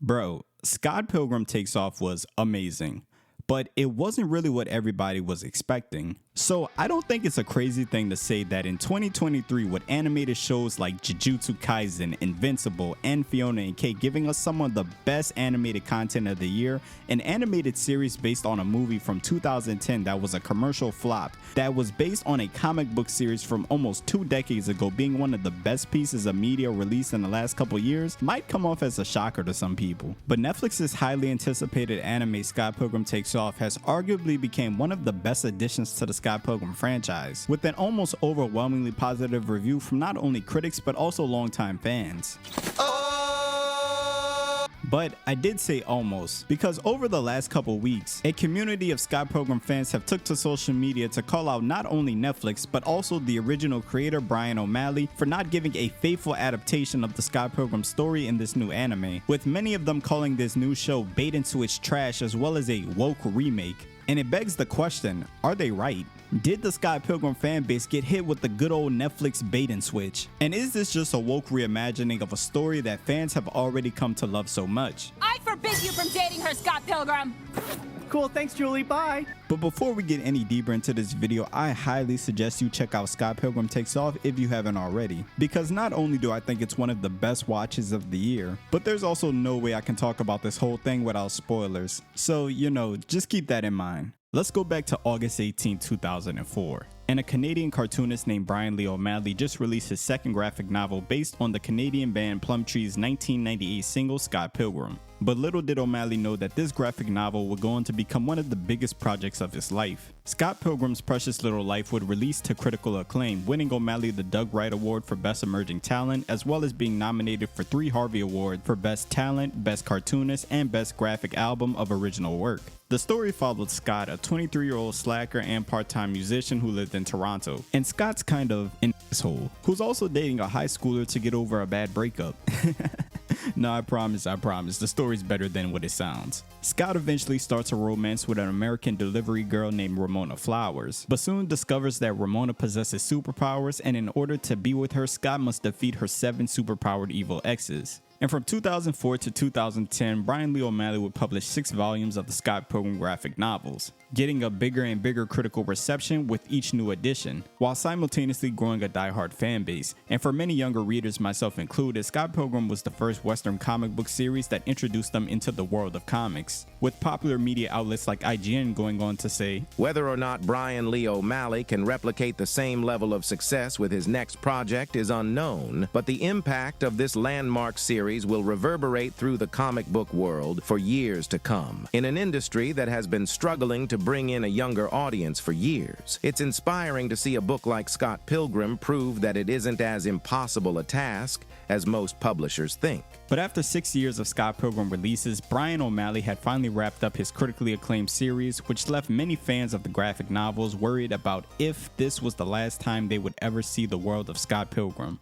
Bro, Scott Pilgrim Takes Off was amazing, but it wasn't really what everybody was expecting. So I don't think it's a crazy thing to say that in 2023, with animated shows like Jujutsu Kaisen, Invincible, and Fiona and Cake giving us some of the best animated content of the year, an animated series based on a movie from 2010 that was a commercial flop, that was based on a comic book series from almost 2 decades ago being one of the best pieces of media released in the last couple years, might come off as a shocker to some people. But Netflix's highly anticipated anime Scott Pilgrim Takes Off has arguably become one of the best additions to the Scott Pilgrim franchise, with an almost overwhelmingly positive review from not only critics but also longtime fans. But I did say almost, because over the last couple weeks, a community of Scott Pilgrim fans have took to social media to call out not only Netflix, but also the original creator Brian O'Malley for not giving a faithful adaptation of the Scott Pilgrim story in this new anime, with many of them calling this new show bait and switch trash as well as a woke remake. And it begs the question, are they right? Did the Scott Pilgrim fanbase get hit with the good old Netflix bait and switch? And is this just a woke reimagining of a story that fans have already come to love so much? I forbid you from dating her, Scott Pilgrim! Cool, thanks Julie, bye! But before we get any deeper into this video, I highly suggest you check out Scott Pilgrim Takes Off if you haven't already. Because not only do I think it's one of the best watches of the year, but there's also no way I can talk about this whole thing without spoilers. So, just keep that in mind. Let's go back to August 18, 2004. And a Canadian cartoonist named Brian Lee O'Malley just released his second graphic novel based on the Canadian band Plumtree's 1998 single Scott Pilgrim. But little did O'Malley know that this graphic novel would go on to become one of the biggest projects of his life. Scott Pilgrim's Precious Little Life would release to critical acclaim, winning O'Malley the Doug Wright Award for Best Emerging Talent, as well as being nominated for 3 Harvey Awards for Best Talent, Best Cartoonist, and Best Graphic Album of Original Work. The story followed Scott, a 23-year-old slacker and part-time musician who lived in Toronto. And Scott's kind of an asshole, who's also dating a high schooler to get over a bad breakup. No, I promise, the story's better than what it sounds. Scott eventually starts a romance with an American delivery girl named Ramona Flowers, but soon discovers that Ramona possesses superpowers, and in order to be with her, Scott must defeat her 7 superpowered evil exes. And from 2004 to 2010, Brian Lee O'Malley would publish 6 volumes of the Scott Pilgrim graphic novels, getting a bigger and bigger critical reception with each new edition, while simultaneously growing a diehard fan base. And for many younger readers, myself included, Scott Pilgrim was the first Western comic book series that introduced them into the world of comics, with popular media outlets like IGN going on to say, "Whether or not Brian Lee O'Malley can replicate the same level of success with his next project is unknown, but the impact of this landmark series will reverberate through the comic book world for years to come. In an industry that has been struggling to bring in a younger audience for years, it's inspiring to see a book like Scott Pilgrim prove that it isn't as impossible a task as most publishers think." But after 6 years of Scott Pilgrim releases, Brian O'Malley had finally wrapped up his critically acclaimed series, which left many fans of the graphic novels worried about if this was the last time they would ever see the world of Scott Pilgrim.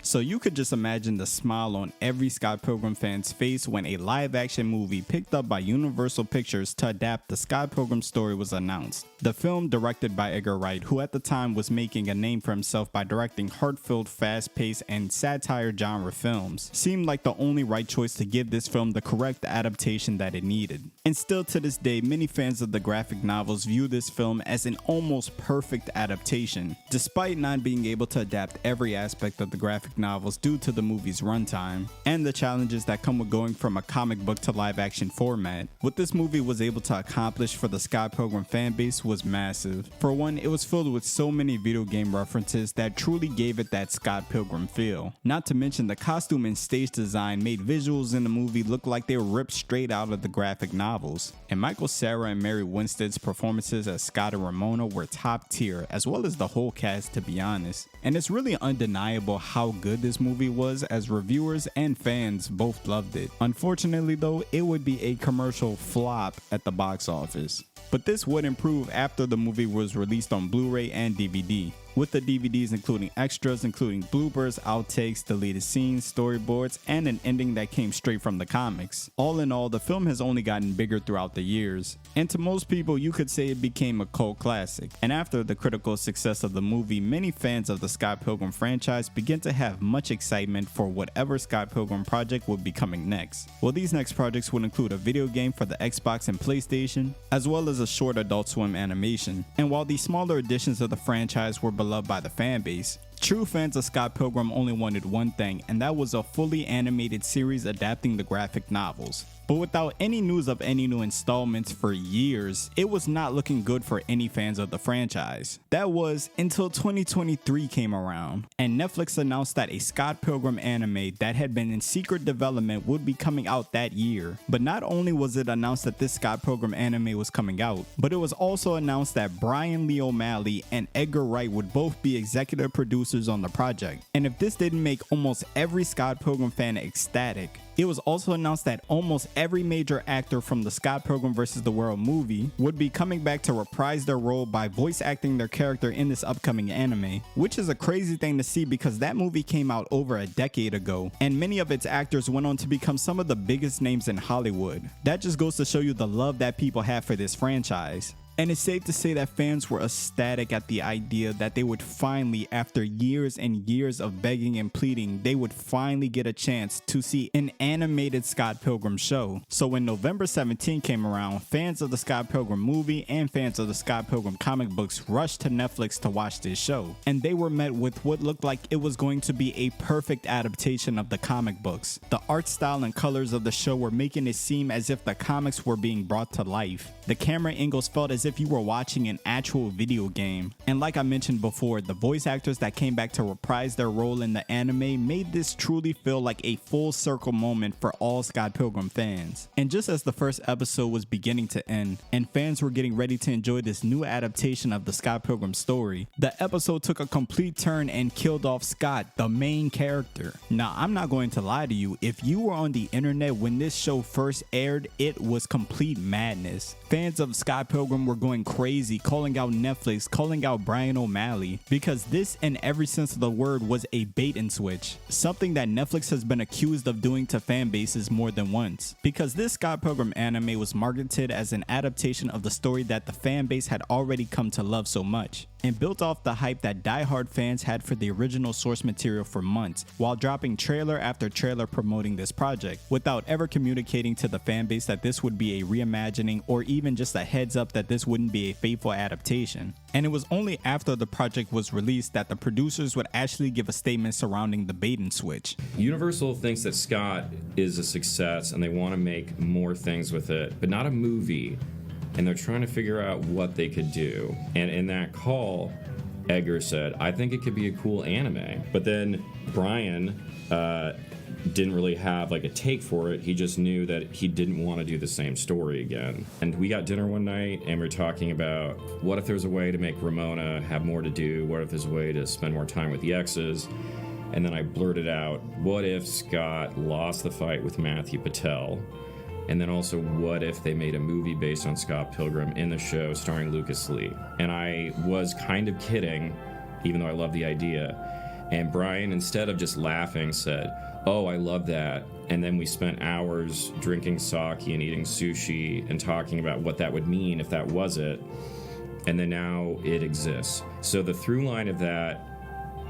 So you could just imagine the smile on every Scott Pilgrim fan's face when a live-action movie picked up by Universal Pictures to adapt the Scott Pilgrim story was announced. The film, directed by Edgar Wright, who at the time was making a name for himself by directing heart-filled, fast-paced, and satire genre films, seemed like the only right choice to give this film the correct adaptation that it needed. And still to this day, many fans of the graphic novels view this film as an almost perfect adaptation, despite not being able to adapt every aspect of the graphic novels due to the movie's runtime, and the challenges that come with going from a comic book to live-action format. What this movie was able to accomplish for the Scott Pilgrim fanbase was massive. For one, it was filled with so many video game references that truly gave it that Scott Pilgrim feel. Not to mention the costume and stage design made visuals in the movie look like they were ripped straight out of the graphic novels. And Michael Cera and Mary Winstead's performances as Scott and Ramona were top tier, as well as the whole cast, to be honest. And it's really undeniable how good this movie was, as reviewers and fans both loved it. Unfortunately though, it would be a commercial flop at the box office. But this would improve after the movie was released on Blu-ray and DVD. with the DVDs including extras including bloopers, outtakes, deleted scenes, storyboards, and an ending that came straight from the comics. All in all, the film has only gotten bigger throughout the years, and to most people you could say it became a cult classic. And after the critical success of the movie, many fans of the Scott Pilgrim franchise began to have much excitement for whatever Scott Pilgrim project would be coming next. Well, these next projects would include a video game for the Xbox and PlayStation, as well as a short Adult Swim animation. And while these smaller additions of the franchise were beloved by the fan base, true fans of Scott Pilgrim only wanted one thing, and that was a fully animated series adapting the graphic novels. But without any news of any new installments for years, it was not looking good for any fans of the franchise. That was until 2023 came around, and Netflix announced that a Scott Pilgrim anime that had been in secret development would be coming out that year. But not only was it announced that this Scott Pilgrim anime was coming out, but it was also announced that Brian Lee O'Malley and Edgar Wright would both be executive producers on the project. And if this didn't make almost every Scott Pilgrim fan ecstatic, it was also announced that almost every major actor from the Scott Pilgrim vs. the World movie would be coming back to reprise their role by voice acting their character in this upcoming anime, which is a crazy thing to see because that movie came out over a decade ago, and many of its actors went on to become some of the biggest names in Hollywood. That just goes to show you the love that people have for this franchise. And it's safe to say that fans were ecstatic at the idea that they would finally, after years and years of begging and pleading, they would finally get a chance to see an animated Scott Pilgrim show. So when November 17 came around, fans of the Scott Pilgrim movie and fans of the Scott Pilgrim comic books rushed to Netflix to watch this show. And they were met with what looked like it was going to be a perfect adaptation of the comic books. The art style and colors of the show were making it seem as if the comics were being brought to life. The camera angles felt as if you were watching an actual video game. And like I mentioned before, the voice actors that came back to reprise their role in the anime made this truly feel like a full circle moment for all Scott Pilgrim fans. And just as the first episode was beginning to end, and fans were getting ready to enjoy this new adaptation of the Scott Pilgrim story, the episode took a complete turn and killed off Scott, the main character. Now, I'm not going to lie to you, if you were on the internet when this show first aired, it was complete madness. Fans of Scott Pilgrim were going crazy, calling out Netflix, calling out Brian O'Malley, because this in every sense of the word was a bait and switch, something that Netflix has been accused of doing to fan bases more than once. Because this Scott Pilgrim anime was marketed as an adaptation of the story that the fan base had already come to love so much, and built off the hype that diehard fans had for the original source material for months, while dropping trailer after trailer promoting this project, without ever communicating to the fan base that this would be a reimagining or even just a heads up that this wouldn't be a faithful adaptation. And it was only after the project was released that the producers would actually give a statement surrounding the bait and switch. Universal thinks that Scott is a success and they want to make more things with it, but not a movie. And they're trying to figure out what they could do. And in that call, Edgar said, I think it could be a cool anime. But then Brian didn't really have like a take for it. He just knew that he didn't want to do the same story again. And we got dinner one night and we were talking about what if there's a way to make Ramona have more to do? What if there's a way to spend more time with the exes? And then I blurted out, what if Scott lost the fight with Matthew Patel? And then also, what if they made a movie based on Scott Pilgrim in the show starring Lucas Lee? And I was kind of kidding, even though I love the idea. And Brian, instead of just laughing, said, oh, I love that. And then we spent hours drinking sake and eating sushi and talking about what that would mean if that was it. And then now it exists. So the through line of that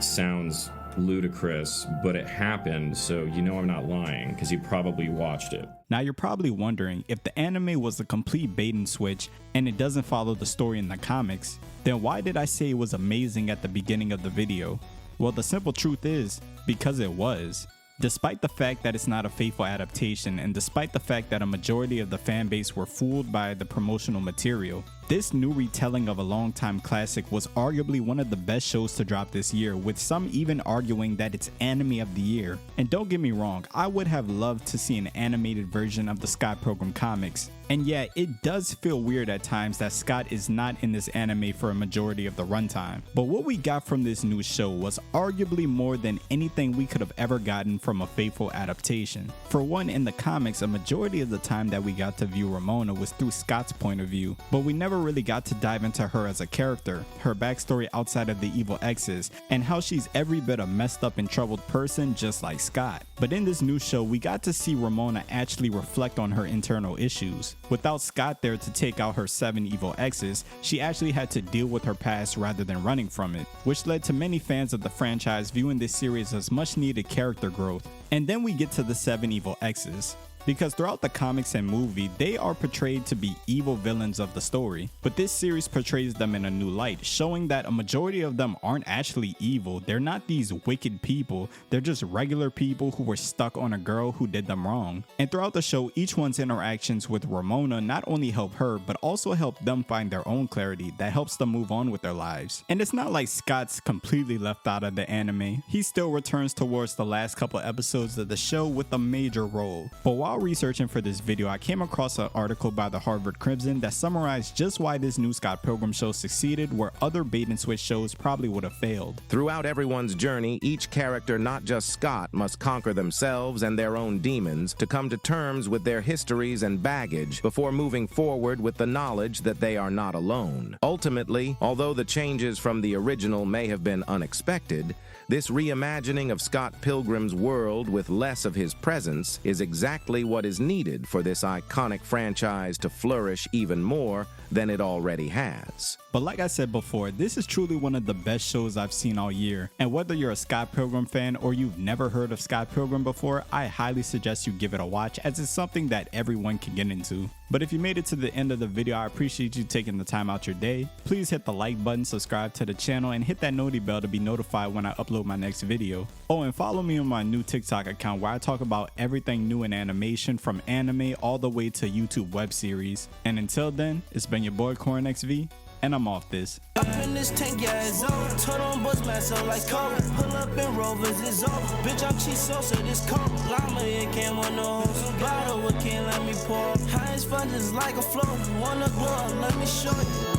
sounds ludicrous, but it happened, so you know I'm not lying because you probably watched it. Now you're probably wondering, if the anime was a complete bait and switch and it doesn't follow the story in the comics, then why did I say it was amazing at the beginning of the video? Well, the simple truth is, because it was. Despite the fact that it's not a faithful adaptation, and despite the fact that a majority of the fan base were fooled by the promotional material, this new retelling of a longtime classic was arguably one of the best shows to drop this year, with some even arguing that it's anime of the year. And don't get me wrong, I would have loved to see an animated version of the Scott Pilgrim comics. And yeah, it does feel weird at times that Scott is not in this anime for a majority of the runtime. But what we got from this new show was arguably more than anything we could have ever gotten from a faithful adaptation. For one, in the comics, a majority of the time that we got to view Ramona was through Scott's point of view, but we never never really got to dive into her as a character, her backstory outside of the evil exes, and how she's every bit a messed up and troubled person just like Scott. But in this new show, we got to see Ramona actually reflect on her internal issues. Without Scott there to take out her 7 evil exes, she actually had to deal with her past rather than running from it, which led to many fans of the franchise viewing this series as much needed character growth. And then we get to the 7 evil exes. Because throughout the comics and movie, they are portrayed to be evil villains of the story, but this series portrays them in a new light, showing that a majority of them aren't actually evil. They're not these wicked people, they're just regular people who were stuck on a girl who did them wrong. And throughout the show, each one's interactions with Ramona not only help her, but also help them find their own clarity that helps them move on with their lives. And it's not like Scott's completely left out of the anime. He still returns towards the last couple episodes of the show with a major role. But while researching for this video, I came across an article by the Harvard Crimson that summarized just why this new Scott Pilgrim show succeeded where other bait and switch shows probably would have failed. Throughout everyone's journey, each character, not just Scott, must conquer themselves and their own demons to come to terms with their histories and baggage before moving forward with the knowledge that they are not alone. Ultimately, although the changes from the original may have been unexpected, this reimagining of Scott Pilgrim's world with less of his presence is exactly what is needed for this iconic franchise to flourish even more than it already has. But like I said before, this is truly one of the best shows I've seen all year, and whether you're a Scott Pilgrim fan or you've never heard of Scott Pilgrim before, I highly suggest you give it a watch as it's something that everyone can get into. But if you made it to the end of the video, I appreciate you taking the time out your day. Please hit the like button, subscribe to the channel, and hit that noti bell to be notified when I upload my next video. Oh, and follow me on my new TikTok account where I talk about everything new in animation, from anime all the way to YouTube web series. And until then, it's been your boy CornXV, and I'm off this. Up in this 10 years old, turn on bus master like cold. Pull up in Rovers, it's over. Bitch, I'm cheese sauce, this cold. Llama, it can't want no hoes. Bottle, it can't let me pour. High as fun, just like a flow. Wanna glow, let me show you.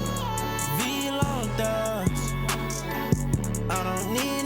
Vlonethugs. I don't need